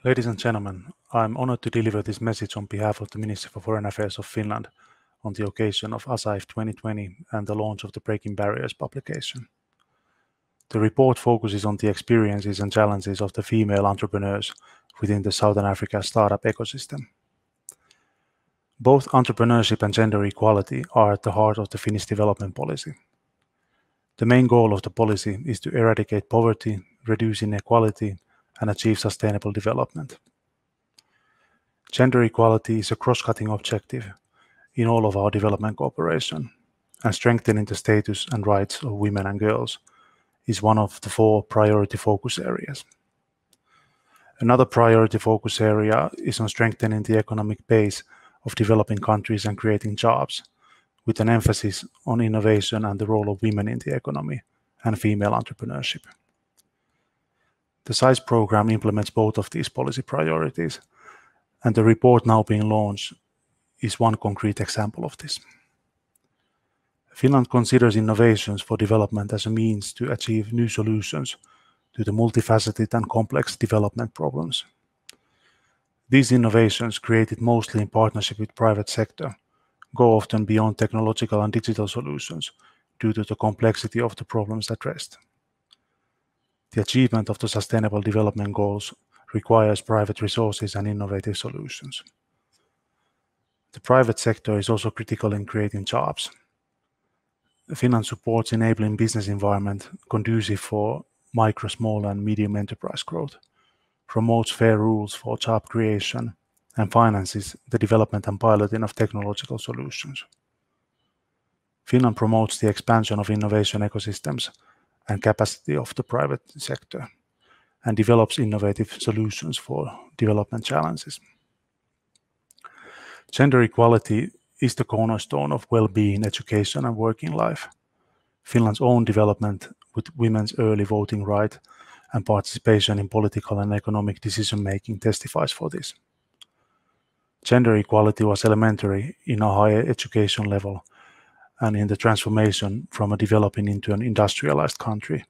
Ladies and gentlemen, I'm honored to deliver this message on behalf of the Ministry for Foreign Affairs of Finland on the occasion of SAIS 2020 and the launch of the Breaking Barriers publication. The report focuses on the experiences and challenges of the female entrepreneurs within the Southern Africa startup ecosystem. Both entrepreneurship and gender equality are at the heart of the Finnish development policy. The main goal of the policy is to eradicate poverty, reduce inequality, and achieve sustainable development. Gender equality is a cross-cutting objective in all of our development cooperation, and strengthening the status and rights of women and girls is one of the 4 priority focus areas. Another priority focus area is on strengthening the economic base of developing countries and creating jobs, with an emphasis on innovation and the role of women in the economy and female entrepreneurship. The SAIS program implements both of these policy priorities, and the report now being launched is one concrete example of this. Finland considers innovations for development as a means to achieve new solutions to the multifaceted and complex development problems. These innovations, created mostly in partnership with private sector, go often beyond technological and digital solutions due to the complexity of the problems addressed. The achievement of the Sustainable Development Goals requires private resources and innovative solutions. The private sector is also critical in creating jobs. Finland supports enabling business environment conducive for micro, small, and medium enterprise growth, promotes fair rules for job creation, and finances the development and piloting of technological solutions. Finland promotes the expansion of innovation ecosystems and capacity of the private sector, and develops innovative solutions for development challenges. Gender equality is the cornerstone of well-being, education, and working life. Finland's own development with women's early voting right and participation in political and economic decision-making testifies for this. Gender equality was elementary in a higher education level and in the transformation from a developing into an industrialized country,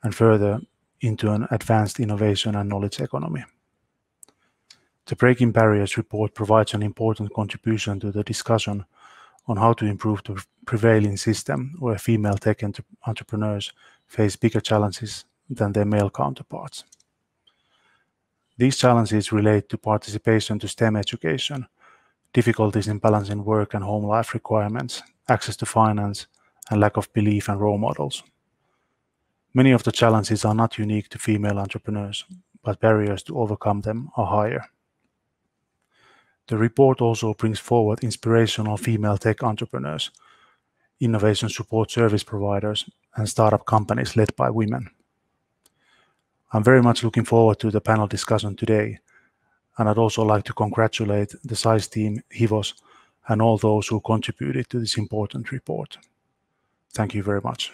and further into an advanced innovation and knowledge economy. The Breaking Barriers report provides an important contribution to the discussion on how to improve the prevailing system where female tech entrepreneurs face bigger challenges than their male counterparts. These challenges relate to participation to STEM education, difficulties in balancing work and home life requirements, access to finance, and lack of belief and role models. Many of the challenges are not unique to female entrepreneurs, but barriers to overcome them are higher. The report also brings forward inspirational female tech entrepreneurs, innovation support service providers, and startup companies led by women. I'm very much looking forward to the panel discussion today, and I'd also like to congratulate the SAIS team, HIVOS, and all those who contributed to this important report. Thank you very much.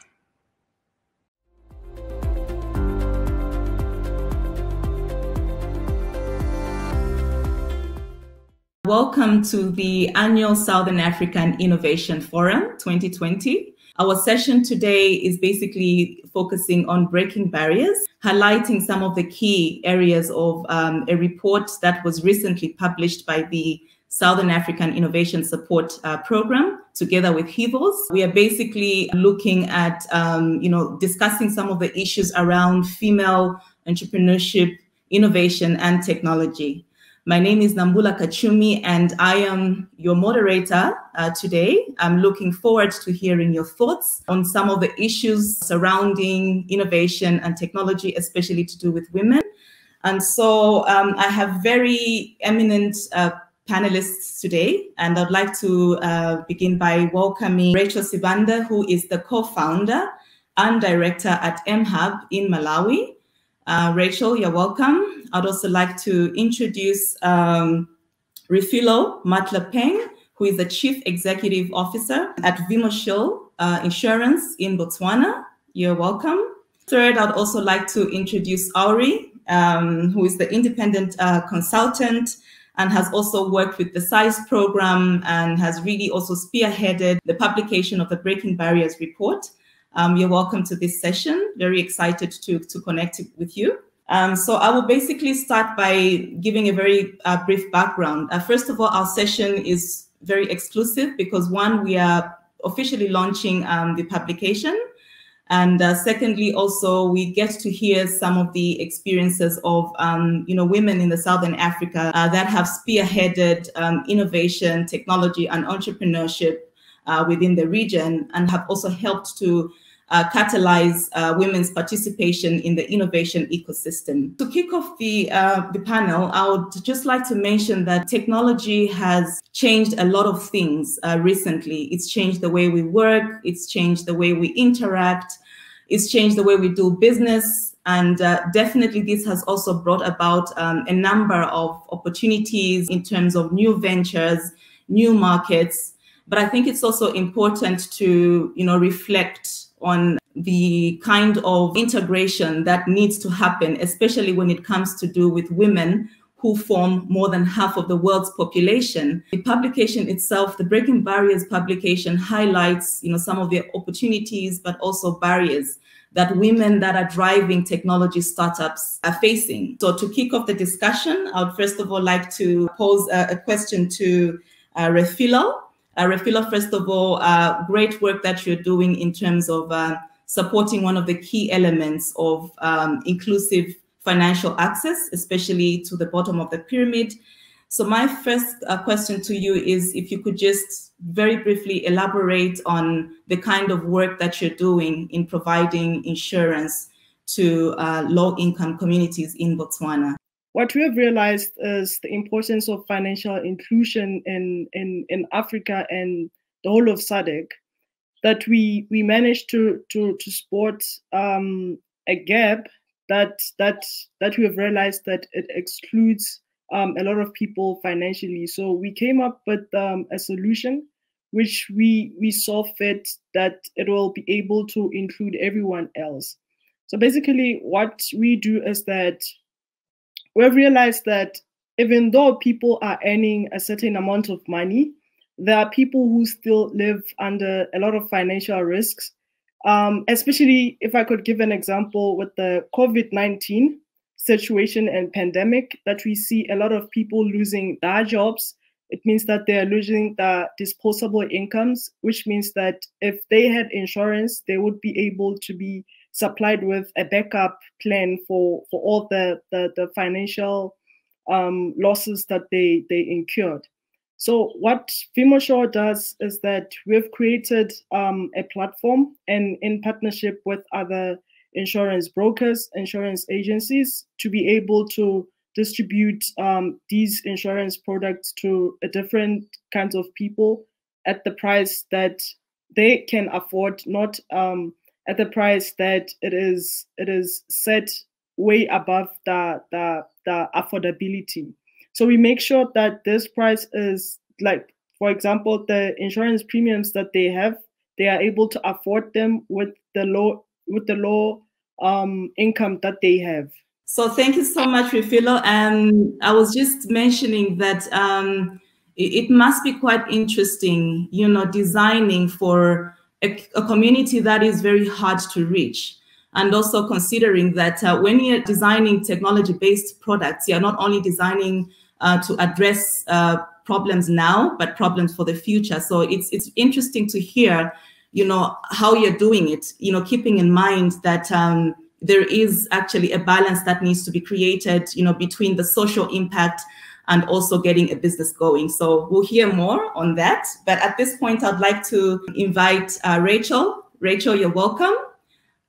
Welcome to the annual Southern African Innovation Forum 2020. Our session today is basically focusing on breaking barriers, highlighting some of the key areas of a report that was recently published by the Southern African Innovation Support Program, together with HIVOS. We are basically looking at, discussing some of the issues around female entrepreneurship, innovation, and technology. My name is Nambula Kachumi, and I am your moderator today. I'm looking forward to hearing your thoughts on some of the issues surrounding innovation and technology, especially to do with women. And so I have very eminent panelists today, and I'd like to begin by welcoming Rachel Sibanda, who is the co-founder and director at mHub in Malawi. Rachel, you're welcome. I'd also like to introduce Refilo Matlapeng, who is the Chief Executive Officer at Vimoshil Insurance in Botswana. You're welcome. Third, I'd also like to introduce Auri, who is the independent consultant and has also worked with the SAIS program and has really also spearheaded the publication of the Breaking Barriers report. You're welcome to this session. Very excited to connect with you. So I will basically start by giving a very brief background. First of all, our session is very exclusive because one, we are officially launching the publication. And secondly, also, we get to hear some of the experiences of, women in the Southern Africa that have spearheaded innovation, technology, and entrepreneurship within the region, and have also helped to catalyze women's participation in the innovation ecosystem. To kick off the panel, I would just like to mention that technology has changed a lot of things recently. It's changed the way we work, it's changed the way we interact, it's changed the way we do business, and definitely this has also brought about a number of opportunities in terms of new ventures, new markets. But I think it's also important to, reflect on the kind of integration that needs to happen, especially when it comes to do with women who form more than half of the world's population. The publication itself, the Breaking Barriers publication, highlights, some of the opportunities, but also barriers that women that are driving technology startups are facing. So to kick off the discussion, I would first of all like to pose a question to Refillo. Refillo, first of all, great work that you're doing in terms of supporting one of the key elements of inclusive financial access, especially to the bottom of the pyramid. So my first question to you is if you could just very briefly elaborate on the kind of work that you're doing in providing insurance to low-income communities in Botswana. What we have realized is the importance of financial inclusion in Africa and the whole of SADC, that we managed to spot a gap that we have realized that it excludes a lot of people financially. So we came up with a solution which we saw fit that it will be able to include everyone else. So basically what we do is that we've realized that even though people are earning a certain amount of money, there are people who still live under a lot of financial risks, especially if I could give an example with the COVID-19 situation and pandemic, that we see a lot of people losing their jobs. It means that they are losing their disposable incomes, which means that if they had insurance, they would be able to be supplied with a backup plan for all the financial losses that they incurred. So what FimoSure does is that we've created a platform, and in partnership with other insurance brokers, insurance agencies, to be able to distribute these insurance products to different kinds of people at the price that they can afford, not at the price that it is set way above the affordability. So we make sure that this price is, like, for example, the insurance premiums that they have, they are able to afford them with the low income that they have. So thank you so much, Refillo. And I was just mentioning that it must be quite interesting, designing for a community that is very hard to reach. And also considering that when you're designing technology-based products, you're not only designing to address problems now, but problems for the future. So it's interesting to hear, how you're doing it, keeping in mind that there is actually a balance that needs to be created, between the social impact and also getting a business going. So we'll hear more on that. But at this point, I'd like to invite Rachel. Rachel, you're welcome.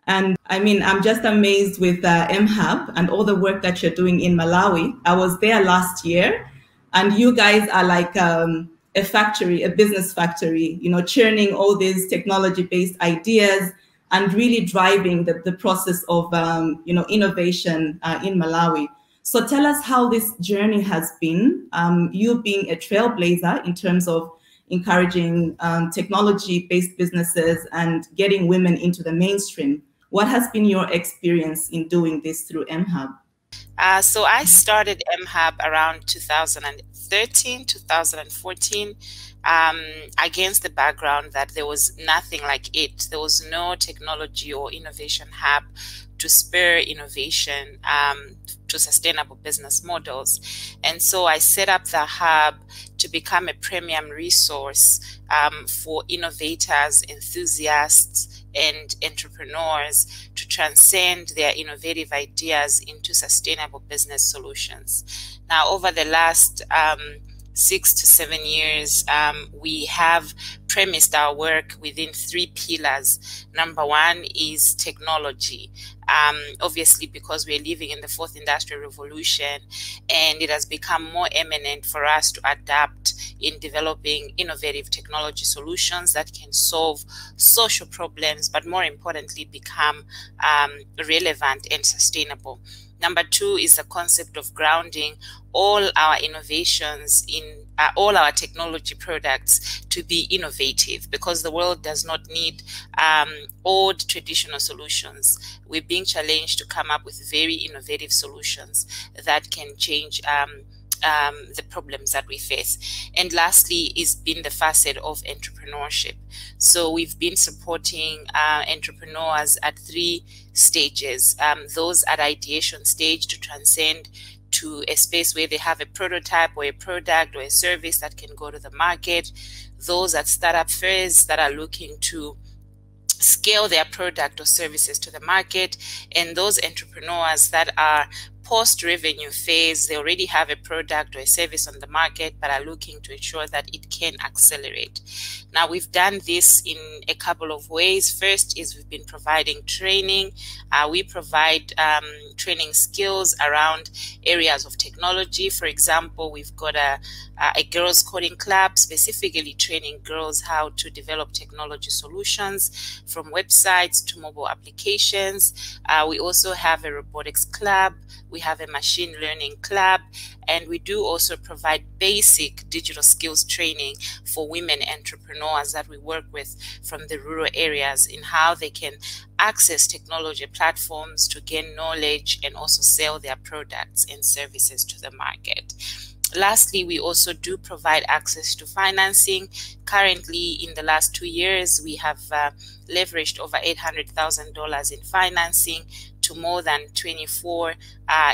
And I'm just amazed with MHub and all the work that you're doing in Malawi. I was there last year, and you guys are like a factory, a business factory, churning all these technology-based ideas and really driving the process of, innovation in Malawi. So tell us how this journey has been, you being a trailblazer in terms of encouraging technology-based businesses and getting women into the mainstream. What has been your experience in doing this through MHub? So I started MHub around 2013, 2014, against the background that there was nothing like it. There was no technology or innovation hub to spur innovation to sustainable business models. And so I set up the hub to become a premium resource for innovators, enthusiasts, and entrepreneurs to transcend their innovative ideas into sustainable business solutions. Now, over the last 6 to 7 years, we have premised our work within 3 pillars. Number one is technology. Obviously, because we're living in the 4th industrial revolution, and it has become more eminent for us to adapt in developing innovative technology solutions that can solve social problems, but more importantly, become relevant and sustainable. Number two is the concept of grounding all our innovations in all our technology products to be innovative, because the world does not need old traditional solutions. We're being challenged to come up with very innovative solutions that can change the problems that we face. And lastly is been the facet of entrepreneurship. So we've been supporting entrepreneurs at 3 stages. Those at ideation stage to transcend to a space where they have a prototype or a product or a service that can go to the market. Those at startup phase that are looking to scale their product or services to the market, and those entrepreneurs that are post-revenue phase. They already have a product or a service on the market, but are looking to ensure that it can accelerate. Now, we've done this in a couple of ways. First is we've been providing training. We provide training skills around areas of technology. For example, we've got a girls coding club specifically training girls how to develop technology solutions from websites to mobile applications. We also have a robotics club. We have a machine learning club, and we do also provide basic digital skills training for women entrepreneurs that we work with from the rural areas in how they can access technology platforms to gain knowledge and also sell their products and services to the market. Lastly, we also do provide access to financing. Currently, in the last 2 years, we have leveraged over $800,000 in financing to more than 24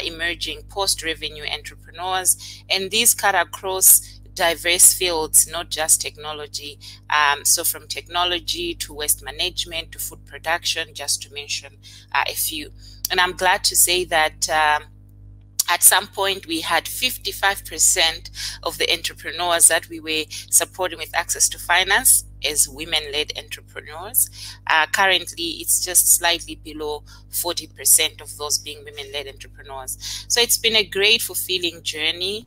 emerging post-revenue entrepreneurs. And these cut across diverse fields, not just technology. So from technology to waste management to food production, just to mention a few. And I'm glad to say that at some point, we had 55% of the entrepreneurs that we were supporting with access to finance as women-led entrepreneurs. Currently, it's just slightly below 40% of those being women-led entrepreneurs. So it's been a great, fulfilling journey.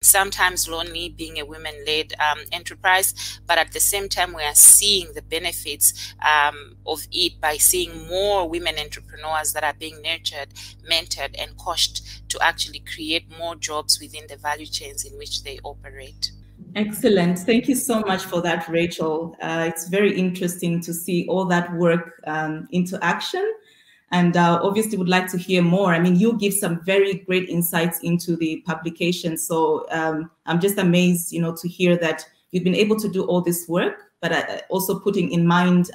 Sometimes lonely being a women-led enterprise, but at the same time, we are seeing the benefits of it by seeing more women entrepreneurs that are being nurtured, mentored, and coached to actually create more jobs within the value chains in which they operate. Excellent. Thank you so much for that, Rachel. It's very interesting to see all that work into action. And obviously would like to hear more. I mean, you give some very great insights into the publication. So I'm just amazed, to hear that you've been able to do all this work, but also putting in mind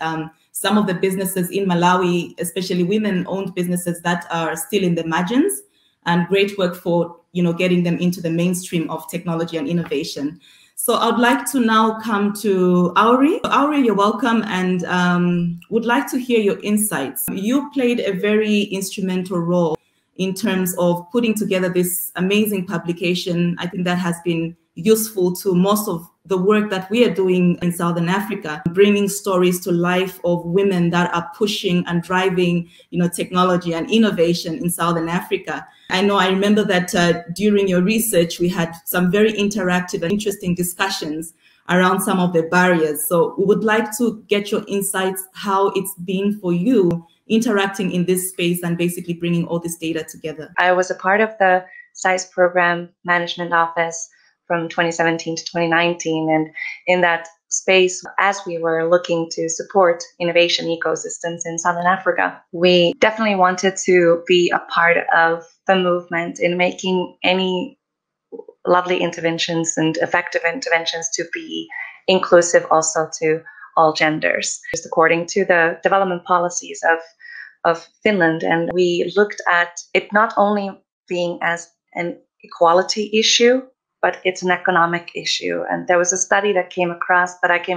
some of the businesses in Malawi, especially women-owned businesses that are still in the margins, and great work for, getting them into the mainstream of technology and innovation. So I'd like to now come to Auri. Auri, you're welcome, and would like to hear your insights. You played a very instrumental role in terms of putting together this amazing publication. I think that has been useful to most of the work that we are doing in Southern Africa, bringing stories to life of women that are pushing and driving, technology and innovation in Southern Africa. I remember that during your research, we had some very interactive and interesting discussions around some of the barriers. So we would like to get your insights, how it's been for you interacting in this space and basically bringing all this data together. I was a part of the SAIS program management office from 2017 to 2019. And in that space, as we were looking to support innovation ecosystems in Southern Africa, we definitely wanted to be a part of the movement in making any lovely interventions and effective interventions to be inclusive also to all genders, just according to the development policies of Finland. And we looked at it not only being as an equality issue, but it's an economic issue. And there was a study that I came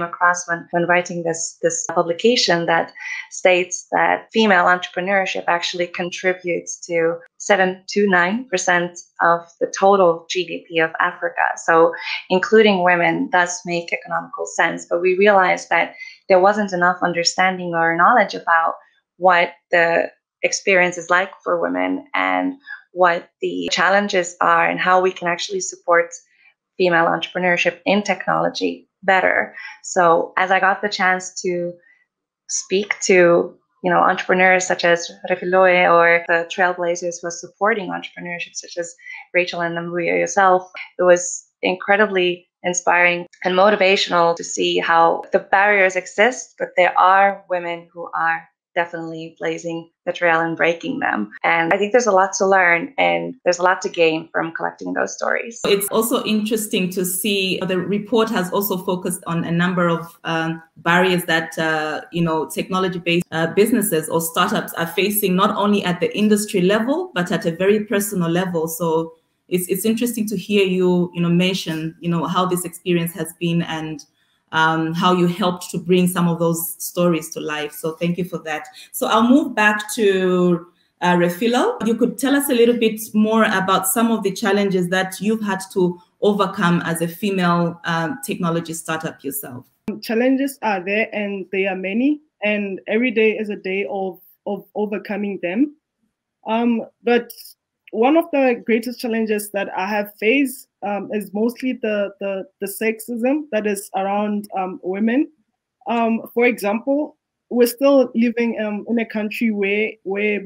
across when writing this publication that states that female entrepreneurship actually contributes to 7 to 9% of the total GDP of Africa. So including women does make economical sense. But we realized that there wasn't enough understanding or knowledge about what the experience is like for women and what the challenges are and how we can actually support female entrepreneurship in technology better. So as I got the chance to speak to entrepreneurs such as Refiloe or the trailblazers who are supporting entrepreneurship, such as Rachel and Nambuya yourself, it was incredibly inspiring and motivational to see how the barriers exist, but there are women who are definitely blazing the trail and breaking them. And I think there's a lot to learn and there's a lot to gain from collecting those stories. It's also interesting to see the report has also focused on a number of barriers that technology-based businesses or startups are facing, not only at the industry level, but at a very personal level. So it's interesting to hear you mention how this experience has been and how you helped to bring some of those stories to life. So thank you for that. So I'll move back to Refilo. You could tell us a little bit more about some of the challenges that you've had to overcome as a female technology startup yourself. Challenges are there and they are many, and every day is a day of overcoming them. But one of the greatest challenges that I have faced is mostly the sexism that is around women. For example, we're still living in a country where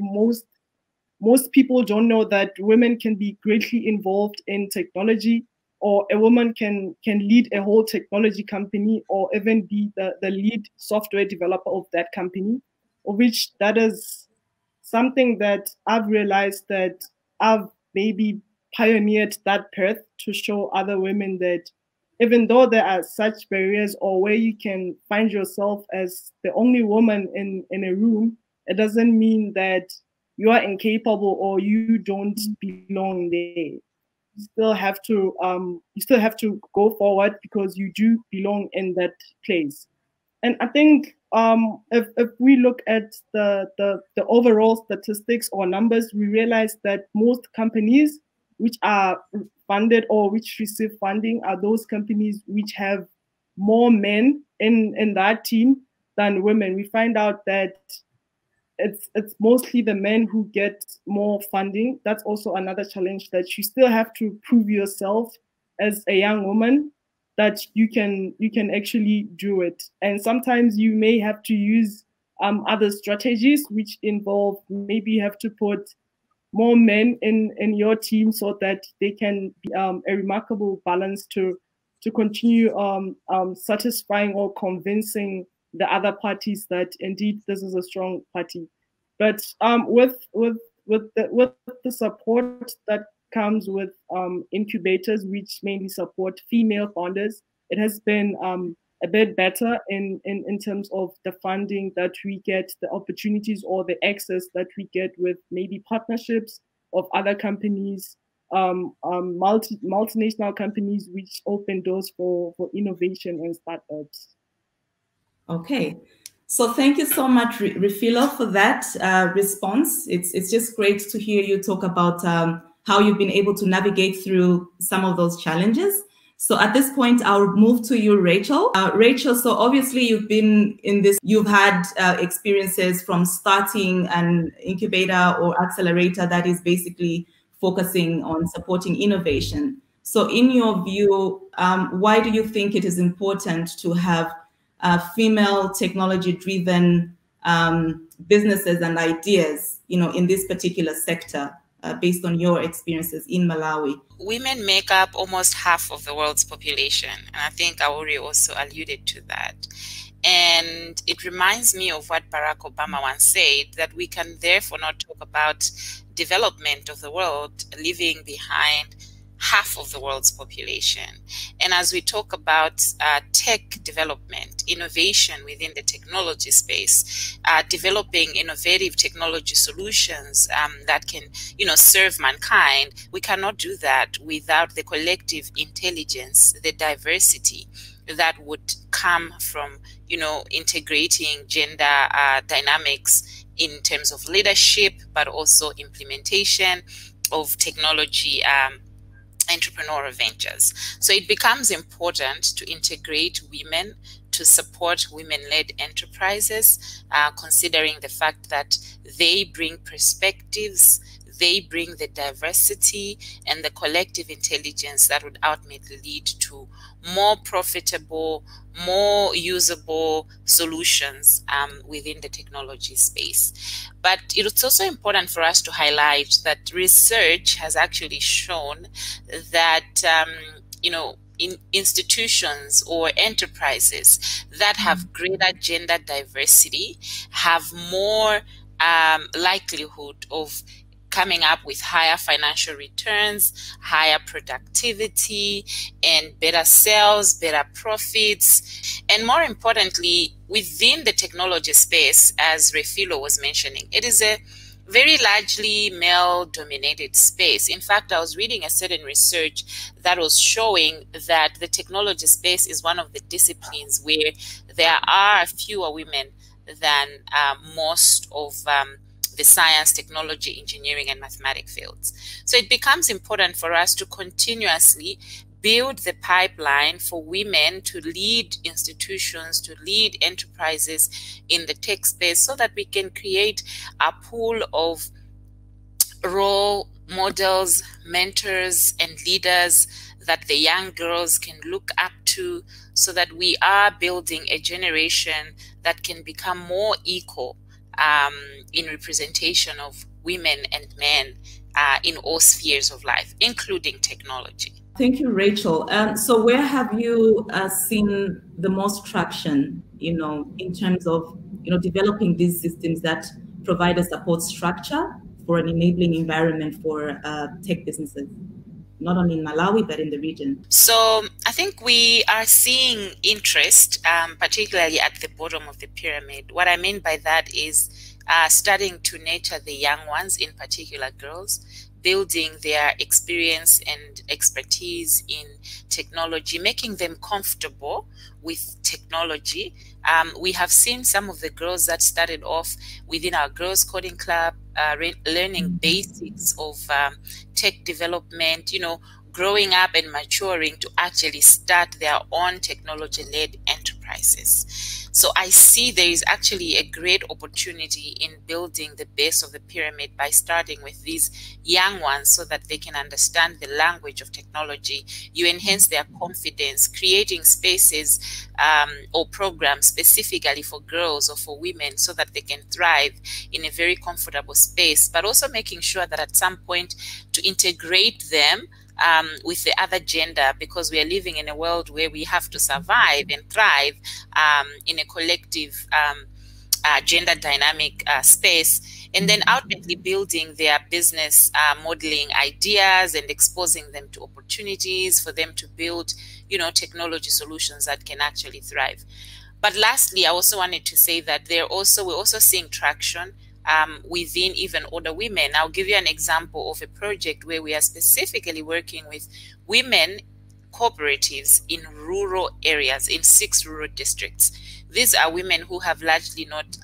most people don't know that women can be greatly involved in technology, or a woman can lead a whole technology company, or even be the lead software developer of that company, of which that is something that I've realized that I've maybe pioneered that path to show other women that even though there are such barriers, or where you can find yourself as the only woman in a room, it doesn't mean that you are incapable or you don't belong there. You still have to go forward because you do belong in that place. And I think if we look at the overall statistics or numbers, we realize that most companies which are funded or which receive funding are those companies which have more men in that team than women. We find out that it's mostly the men who get more funding. That's also another challenge, that you still have to prove yourself as a young woman that you can actually do it. And sometimes you may have to use other strategies which involve, maybe you have to put more men in your team so that they can be a remarkable balance to continue satisfying or convincing the other parties that indeed this is a strong party. But with the support that comes with incubators, which mainly support female founders, it has been a bit better in terms of the funding that we get, the opportunities or the access that we get with maybe partnerships of other companies, multinational companies, which open doors for innovation and startups. Okay. So thank you so much, Refilo, for that response. It's just great to hear you talk about how you've been able to navigate through some of those challenges. So at this point, I'll move to you, Rachel. Rachel, so obviously you've been in this, you've had experiences from starting an incubator or accelerator that is basically focusing on supporting innovation. So in your view, why do you think it is important to have female technology-driven businesses and ideas, in this particular sector, based on your experiences in Malawi? Women make up almost half of the world's population, and I think Auri also alluded to that. And it reminds me of what Barack Obama once said, that we can therefore not talk about development of the world leaving behind half of the world's population. And as we talk about tech development, innovation within the technology space, developing innovative technology solutions that can, serve mankind, we cannot do that without the collective intelligence, the diversity that would come from, integrating gender dynamics in terms of leadership, but also implementation of technology entrepreneurial ventures. So it becomes important to integrate women, to support women-led enterprises, considering the fact that they bring perspectives, they bring the diversity and the collective intelligence that would ultimately lead to more profitable, more usable solutions within the technology space. But it's also important for us to highlight that research has actually shown that, in institutions or enterprises that have greater gender diversity have more likelihood of coming up with higher financial returns, higher productivity, and better sales, better profits. And more importantly, within the technology space, as Refilo was mentioning, it is a very largely male-dominated space. In fact, I was reading a certain research that was showing that the technology space is one of the disciplines where there are fewer women than most of the science, technology, engineering, and mathematics fields. So it becomes important for us to continuously build the pipeline for women to lead institutions, to lead enterprises in the tech space, so that we can create a pool of role models, mentors, and leaders that the young girls can look up to, so that we are building a generation that can become more equal in representation of women and men in all spheres of life, including technology. Thank you, Rachel. So where have you seen the most traction, in terms of, developing these systems that provide a support structure for an enabling environment for tech businesses, not only in Malawi, but in the region? So I think we are seeing interest, particularly at the bottom of the pyramid. What I mean by that is starting to nurture the young ones, in particular girls, building their experience and expertise in technology, making them comfortable with technology. We have seen some of the girls that started off within our Girls Coding Club, learning basics of tech development, growing up and maturing to actually start their own technology-led enterprises. So I see there is actually a great opportunity in building the base of the pyramid by starting with these young ones, so that they can understand the language of technology. You enhance their confidence, creating spaces or programs specifically for girls or for women, so that they can thrive in a very comfortable space, but also making sure that at some point to integrate them with the other gender, because we are living in a world where we have to survive and thrive in a collective gender dynamic space, and then ultimately building their business modeling ideas and exposing them to opportunities for them to build, technology solutions that can actually thrive. But lastly, I also wanted to say that we're also seeing traction within even older women. I'll give you an example of a project where we are specifically working with women cooperatives in rural areas, in 6 rural districts. These are women who have largely not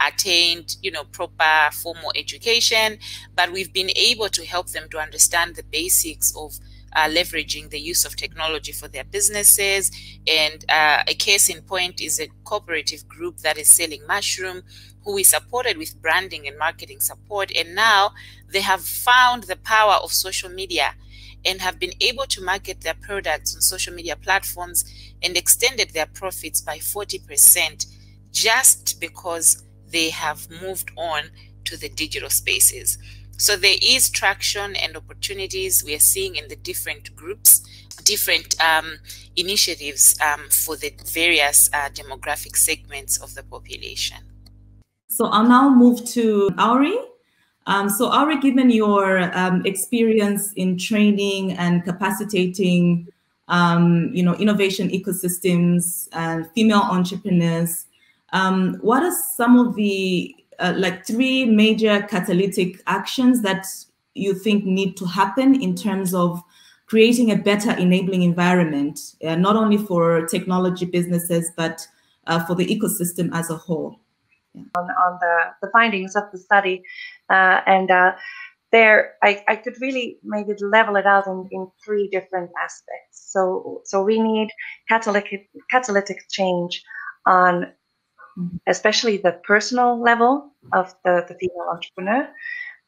attained, proper formal education, but we've been able to help them to understand the basics of leveraging the use of technology for their businesses. And a case in point is a cooperative group that is selling mushroom, who we supported with branding and marketing support. And now they have found the power of social media and have been able to market their products on social media platforms and extended their profits by 40%, just because they have moved on to the digital spaces. So there is traction and opportunities we are seeing in the different groups, different initiatives for the various demographic segments of the population. So I'll now move to Auri. So Auri, given your experience in training and capacitating, innovation ecosystems and female entrepreneurs, what are some of the like 3 major catalytic actions that you think need to happen in terms of creating a better enabling environment, not only for technology businesses, but for the ecosystem as a whole? On the findings of the study, there I could really maybe level it out in 3 different aspects. So we need catalytic change on especially the personal level of the female entrepreneur,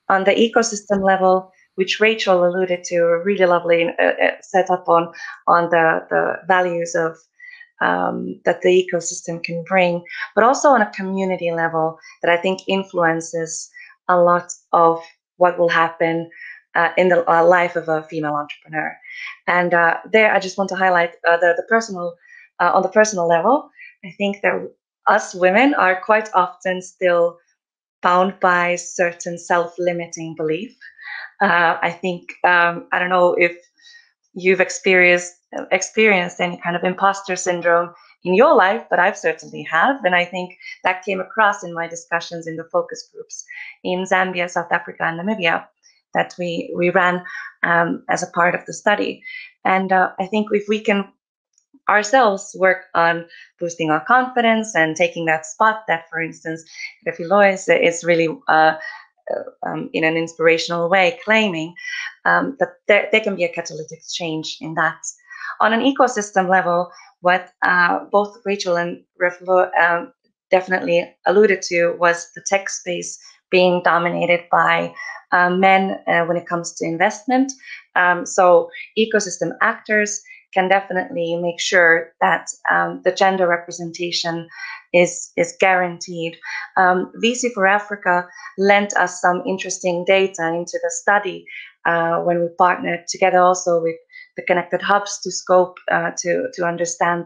on the ecosystem level, which Rachel alluded to, a really lovely setup on the values of that the ecosystem can bring, but also on a community level that I think influences a lot of what will happen in the life of a female entrepreneur. And there, I just want to highlight the personal, on the personal level. I think that us women are quite often still bound by certain self-limiting belief. I think, I don't know if you've experienced any kind of imposter syndrome in your life, but I've certainly have. And I think that came across in my discussions in the focus groups in Zambia, South Africa, and Namibia that we ran as a part of the study. And I think if we can ourselves work on boosting our confidence and taking that spot that, for instance, Refi Lois is really in an inspirational way claiming that there can be a catalytic change in that. On an ecosystem level, what both Rachel and Refi definitely alluded to was the tech space being dominated by men when it comes to investment. So ecosystem actors can definitely make sure that the gender representation is guaranteed. VC for Africa lent us some interesting data into the study when we partnered together also with the connected hubs to scope to understand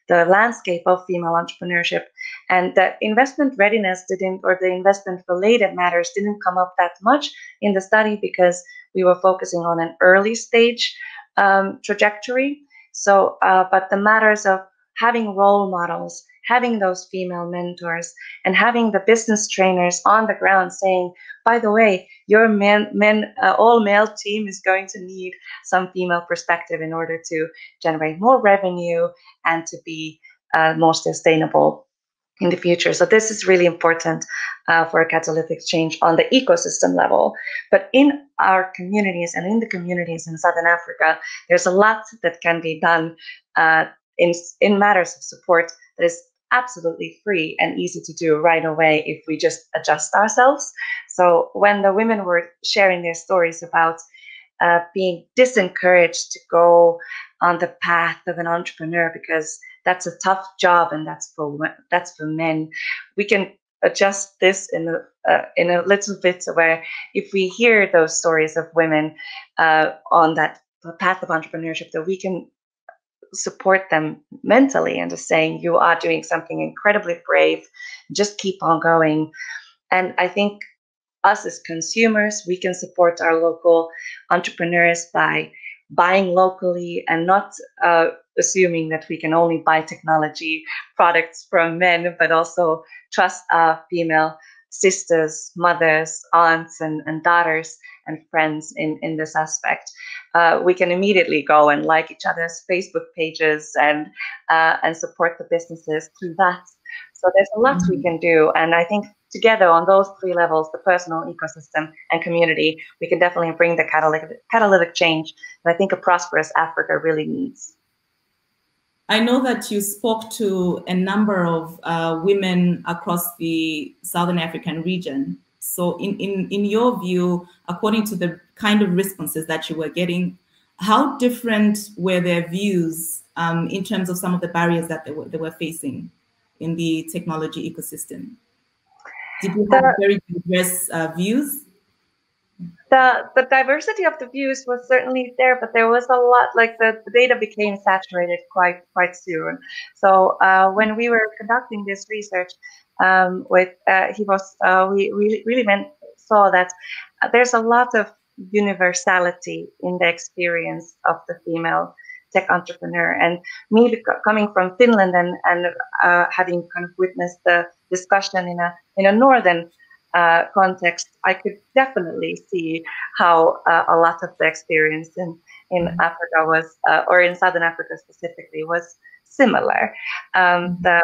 the landscape of female entrepreneurship. And the investment readiness didn't, or the investment related matters didn't come up that much in the study because we were focusing on an early stage trajectory. So, but the matters of having role models, having those female mentors, and having the business trainers on the ground saying, by the way, your all male team is going to need some female perspective in order to generate more revenue and to be more sustainable in the future. So this is really important for a catalytic change on the ecosystem level. But in our communities and in the communities in Southern Africa, there's a lot that can be done in matters of support that is absolutely free and easy to do right away if we just adjust ourselves. So when the women were sharing their stories about being disencouraged to go on the path of an entrepreneur because that's a tough job and that's for men, we can adjust this in a little bit where if we hear those stories of women on that path of entrepreneurship, that we can support them mentally and just saying, you are doing something incredibly brave, just keep on going. And I think us as consumers, we can support our local entrepreneurs by buying locally and not assuming that we can only buy technology products from men, but also trust our female sisters, mothers, aunts, and daughters and friends in this aspect. We can immediately go and like each other's Facebook pages and support the businesses through that. So there's a lot we can do. And I think together on those 3 levels, the personal, ecosystem, and community, we can definitely bring the catalytic change that I think a prosperous Africa really needs. I know that you spoke to a number of women across the Southern African region. So in your view, according to the kind of responses that you were getting, how different were their views in terms of some of the barriers that they were facing in the technology ecosystem? Did you have very diverse views? The diversity of the views was certainly there, but there was a lot, like the data became saturated quite soon. So when we were conducting this research we really saw that there's a lot of universality in the experience of the female tech entrepreneur. And me coming from Finland and having kind of witnessed the discussion in a northern context, I could definitely see how a lot of the experience in Africa was, or in Southern Africa specifically, was similar. The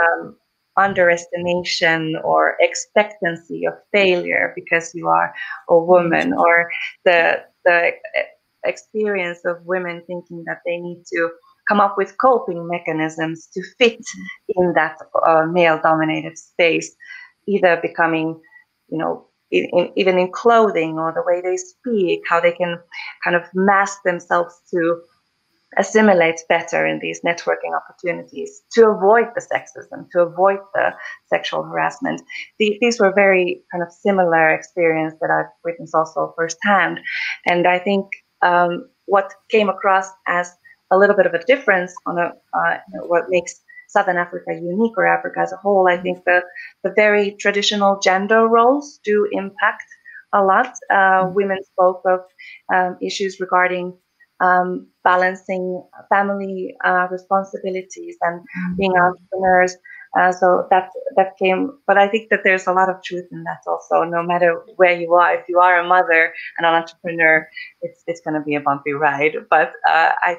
underestimation or expectancy of failure because you are a woman, or the experience of women thinking that they need to come up with coping mechanisms to fit in that male-dominated space, either becoming, even in clothing or the way they speak, how they can kind of mask themselves to assimilate better in these networking opportunities, to avoid the sexism, to avoid the sexual harassment. These were very kind of similar experience that I've witnessed also firsthand. And I think what came across as a little bit of a difference on what makes Southern Africa unique, or Africa as a whole, I think the very traditional gender roles do impact a lot. Women spoke of issues regarding balancing family responsibilities and being entrepreneurs. So that came, but I think that there's a lot of truth in that also. No matter where you are, if you are a mother and an entrepreneur, it's going to be a bumpy ride. But I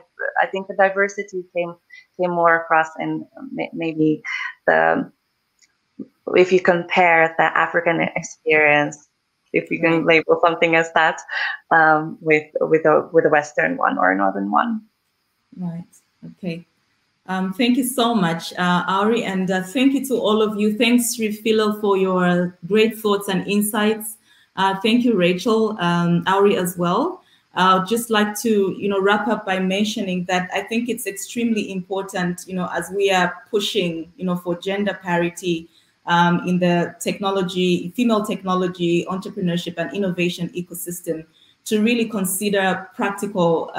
think the diversity came more across, and maybe if you compare the African experience, if you can label something as that, with a Western one or a Northern one. Right. Okay. Thank you so much, Auri, and thank you to all of you. Thanks, Philo, for your great thoughts and insights. Thank you, Rachel, Auri as well. I'd just like to, wrap up by mentioning that I think it's extremely important, as we are pushing, for gender parity in the female technology, entrepreneurship, and innovation ecosystem, to really consider practical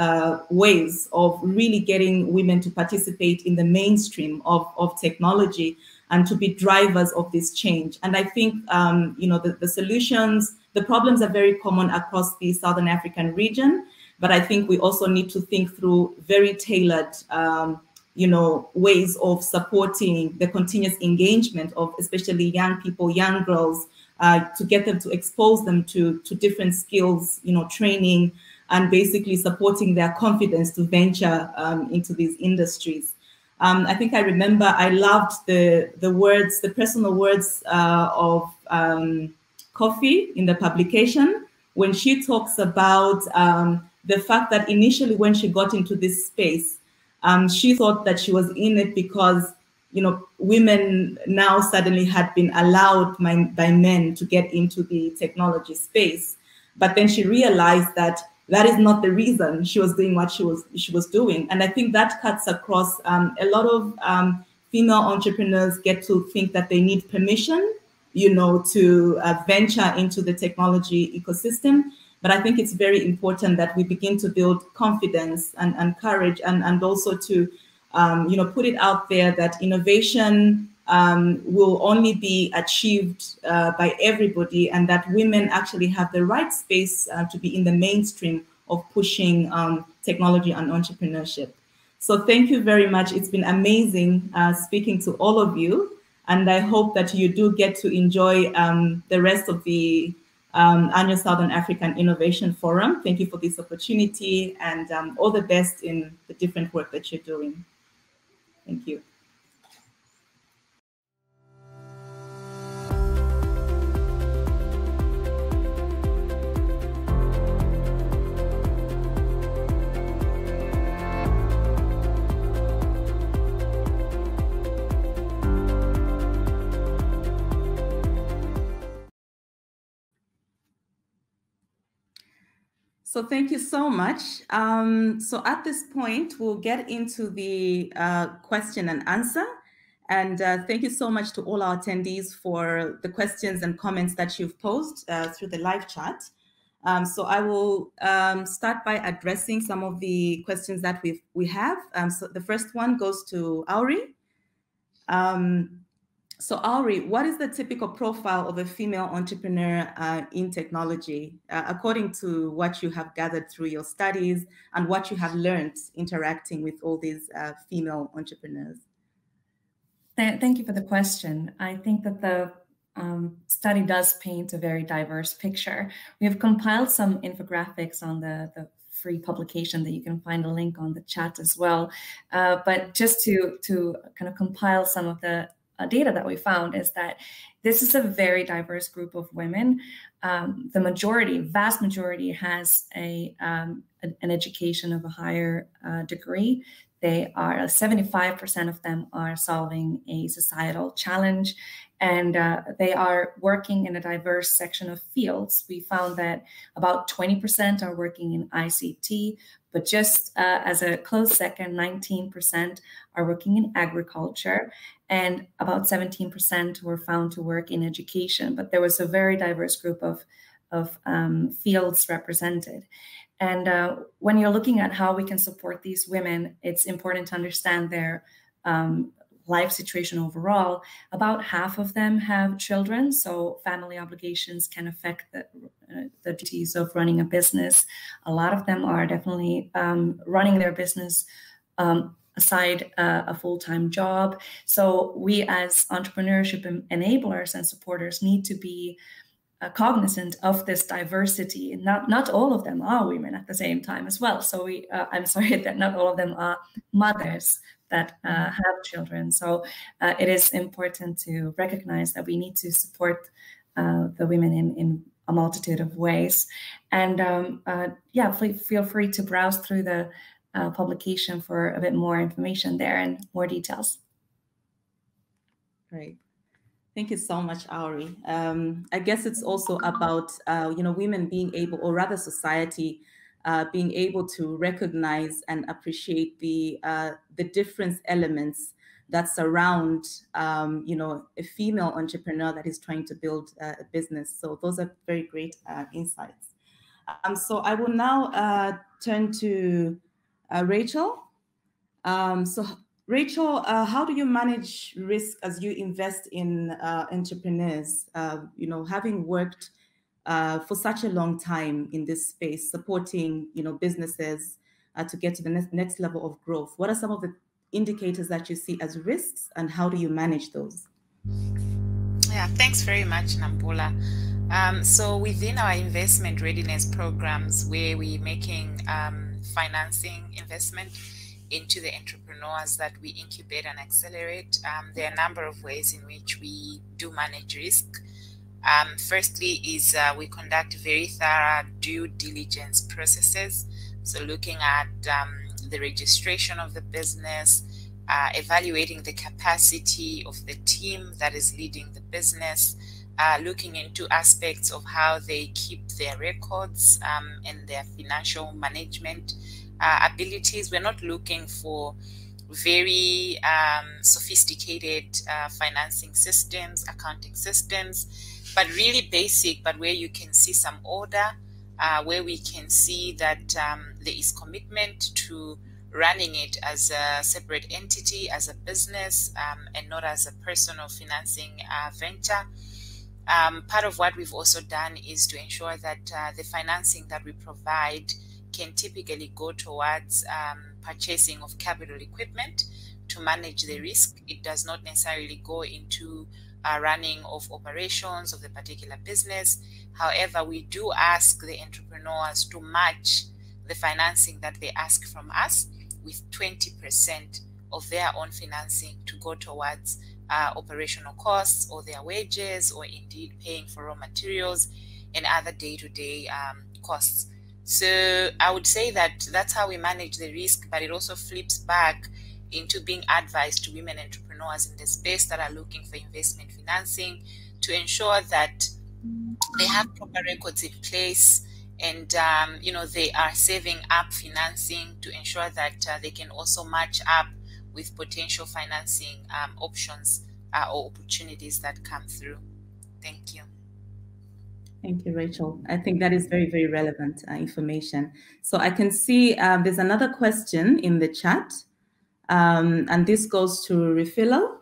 ways of really getting women to participate in the mainstream of technology and to be drivers of this change. And I think, the solutions, the problems are very common across the Southern African region, but I think we also need to think through very tailored, ways of supporting the continuous engagement of especially young people, young girls, to get them to expose them to different skills, training, and basically supporting their confidence to venture into these industries. I think I remember I loved the personal words of Kofi in the publication when she talks about the fact that initially when she got into this space, she thought that she was in it because women now suddenly had been allowed by men to get into the technology space. But then she realized that is not the reason she was doing what she was doing. And I think that cuts across a lot of female entrepreneurs get to think that they need permission, to venture into the technology ecosystem. But I think it's very important that we begin to build confidence and courage, and also to put it out there that innovation will only be achieved by everybody, and that women actually have the right space to be in the mainstream of pushing technology and entrepreneurship. So thank you very much. It's been amazing speaking to all of you, and I hope that you do get to enjoy the rest of the annual Southern African Innovation Forum. Thank you for this opportunity, and all the best in the different work that you're doing. Thank you. So thank you so much. So at this point, we'll get into the question and answer. And thank you so much to all our attendees for the questions and comments that you've posed through the live chat. So I will start by addressing some of the questions that we have. So the first one goes to Auri. So Auri, what is the typical profile of a female entrepreneur in technology, according to what you have gathered through your studies and what you have learned interacting with all these female entrepreneurs? Thank you for the question. I think that the study does paint a very diverse picture. We have compiled some infographics on the free publication that you can find a link on the chat as well. But just to kind of compile some of the data that we found is that this is a very diverse group of women. The vast majority has an education of a higher degree. They are 75% of them are solving a societal challenge, and they are working in a diverse section of fields. We found that about 20% are working in ICT, but just as a close second, 19% are working in agriculture, and about 17% were found to work in education. But there was a very diverse group of fields represented. And when you're looking at how we can support these women, it's important to understand their life situation overall. About half of them have children, so family obligations can affect the duties of running a business. A lot of them are definitely running their business aside a full-time job. So we as entrepreneurship enablers and supporters need to be cognizant of this diversity. Not all of them are women at the same time as well. So I'm sorry that not all of them are mothers that have children. So it is important to recognize that we need to support the women in a multitude of ways. And yeah, feel free to browse through the publication for a bit more information there and more details. Great. Thank you so much, Auri. I guess it's also about women being able, or rather society, being able to recognize and appreciate the different elements that surround a female entrepreneur that is trying to build a business. So those are very great insights. So I will now turn to Rachel. So Rachel, how do you manage risk as you invest in entrepreneurs? Having worked for such a long time in this space, supporting businesses to get to the next level of growth. What are some of the indicators that you see as risks, and how do you manage those? Yeah, thanks very much, Nambola. So within our investment readiness programs, where we're making financing investment into the entrepreneurs that we incubate and accelerate, there are a number of ways in which we do manage risk. Firstly is we conduct very thorough due diligence processes. So looking at the registration of the business, evaluating the capacity of the team that is leading the business, looking into aspects of how they keep their records and their financial management abilities. We're not looking for very sophisticated financing systems, accounting systems, but really basic, but where you can see some order, where we can see that there is commitment to running it as a separate entity, as a business, and not as a personal financing venture. Part of what we've also done is to ensure that the financing that we provide can typically go towards purchasing of capital equipment to manage the risk. It does not necessarily go into running of operations of the particular business. However, we do ask the entrepreneurs to match the financing that they ask from us with 20% of their own financing to go towards operational costs or their wages, or indeed paying for raw materials and other day-to-day costs. So I would say that that's how we manage the risk, but it also flips back into being advised to women entrepreneurs in the space that are looking for investment financing to ensure that they have proper records in place and they are saving up financing to ensure that they can also match up with potential financing options or opportunities that come through. Thank you. Thank you, Rachel. I think that is very, very relevant information. So I can see there's another question in the chat, and this goes to Refilo.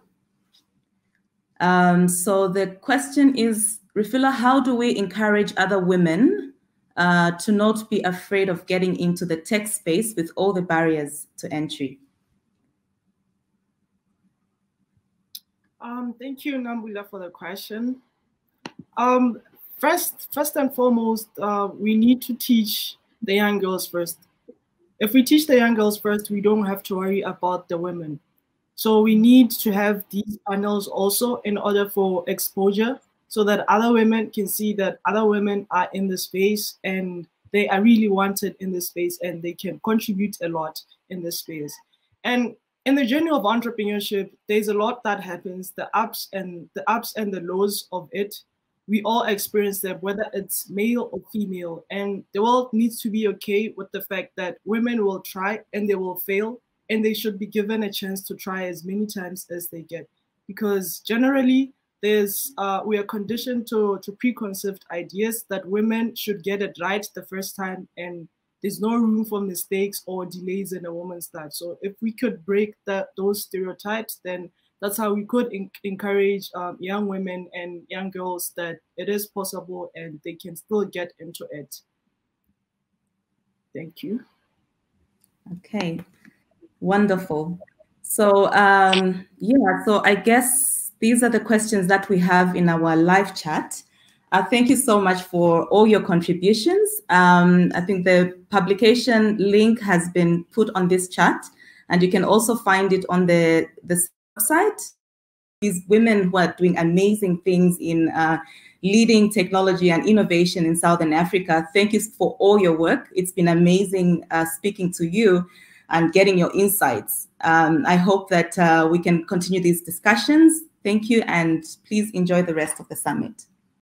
So the question is, Refila, how do we encourage other women to not be afraid of getting into the tech space with all the barriers to entry? Thank you, Nambula, for the question. First and foremost, we need to teach the young girls first. If we teach the young girls first, we don't have to worry about the women. So we need to have these panels also in order for exposure, so that other women can see that other women are in the space and they are really wanted in this space and they can contribute a lot in this space. And in the journey of entrepreneurship, there's a lot that happens, the ups and the lows of it. We all experience them, whether it's male or female. And the world needs to be okay with the fact that women will try and they will fail, and they should be given a chance to try as many times as they get. Because generally, we are conditioned to preconceived ideas that women should get it right the first time, and there's no room for mistakes or delays in a woman's life. So if we could break those stereotypes, then that's how we could encourage young women and young girls that it is possible and they can still get into it. Thank you. Okay, wonderful. So yeah, so I guess these are the questions that we have in our live chat. Thank you so much for all your contributions. I think the publication link has been put on this chat, and you can also find it on the website. These women who are doing amazing things in leading technology and innovation in Southern Africa. Thank you for all your work. It's been amazing speaking to you and getting your insights. I hope that we can continue these discussions. Thank you, and please enjoy the rest of the summit.